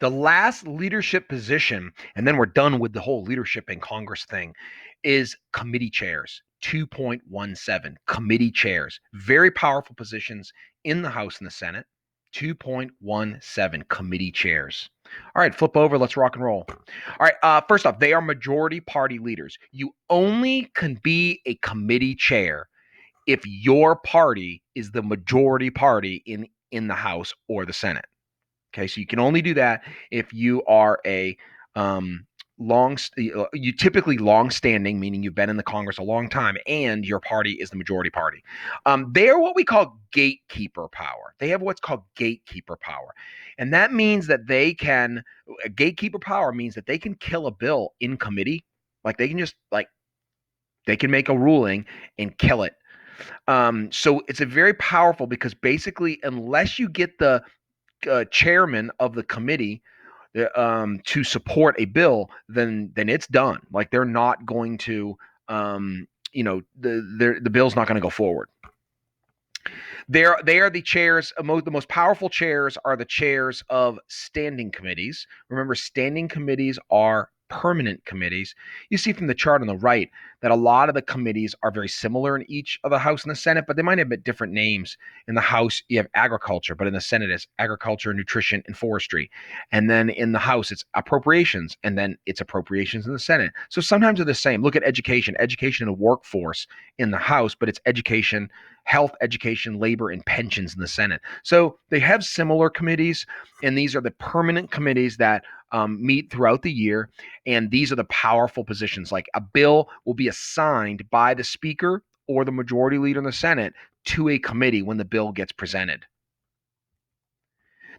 The last leadership position, and then we're done with the whole leadership in Congress thing, is committee chairs. 2.17 committee chairs. Very powerful positions in the House and the Senate. 2.17 committee chairs. All right, flip over. Let's rock and roll. All right, first off, they are majority party leaders. You only can be a committee chair if your party is the majority party in the House or the Senate. Okay, so you can only do that if you are a you typically long-standing, meaning you've been in the Congress a long time, and your party is the majority party. They are what we call gatekeeper power. They have what's called gatekeeper power, and that means that gatekeeper power means that they can kill a bill in committee, like they can just like they can make a ruling and kill it. So it's a very powerful because basically, unless you get the chairman of the committee to support a bill, then it's done. Like they're not going to, the bill's not going to go forward. They are the chairs. The most powerful chairs are the chairs of standing committees. Remember, standing committees are permanent committees. You see from the chart on the right that a lot of the committees are very similar in each of the House and the Senate, but they might have different names. In the House, you have agriculture, but in the Senate, it's agriculture, nutrition, and forestry. And then in the House, it's appropriations, and then it's appropriations in the Senate. So sometimes they're the same. Look at education and workforce in the House, but it's education, health, education, labor, and pensions in the Senate. So they have similar committees, and these are the permanent committees that meet throughout the year. And these are the powerful positions. Like a bill will be assigned by the Speaker or the majority leader in the Senate to a committee when the bill gets presented.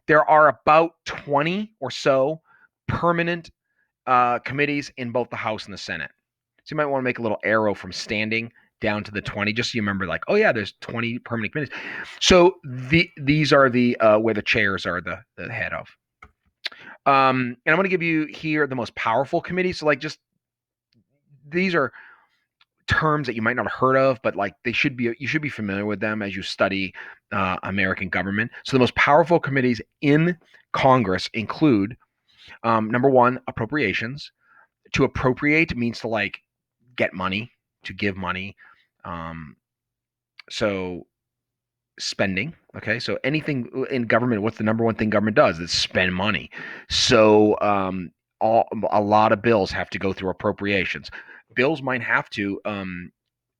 There are about 20 or so permanent committees in both the House and the Senate. So you might want to make a little arrow from standing down to the 20, just so you remember, like, oh yeah, there's 20 permanent committees. So these are the where the chairs are the head of. And I'm going to give you here the most powerful committees. So like, just these are terms that you might not have heard of, but like you should be familiar with them as you study American government. So the most powerful committees in Congress include number one, appropriations. To appropriate means to like get money, to give money. So spending. Okay, so anything in government, what's the number one thing government does? It's spend money. So a lot of bills have to go through appropriations. Bills might have to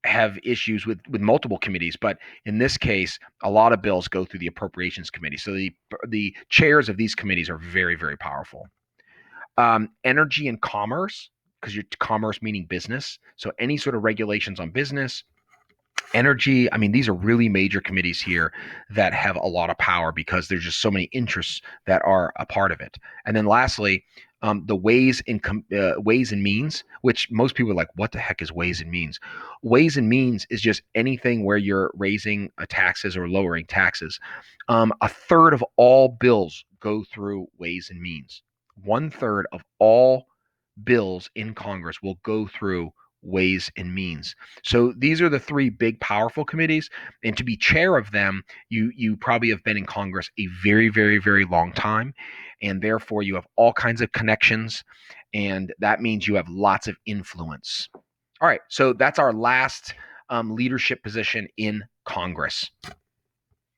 have issues with multiple committees, but in this case, a lot of bills go through the appropriations committee. So the chairs of these committees are very, very powerful. Energy and commerce, because your commerce meaning business. So any sort of regulations on business, energy. I mean, these are really major committees here that have a lot of power because there's just so many interests that are a part of it. And then lastly, the ways and means, which most people are like, what the heck is ways and means? Ways and means is just anything where you're raising taxes or lowering taxes. A third of all bills go through ways and means. One third of all bills in Congress will go through ways and means. So these are the three big powerful committees, and to be chair of them, you probably have been in Congress a very, very, very long time, and therefore you have all kinds of connections, and that means you have lots of influence. All right, so that's our last leadership position in Congress.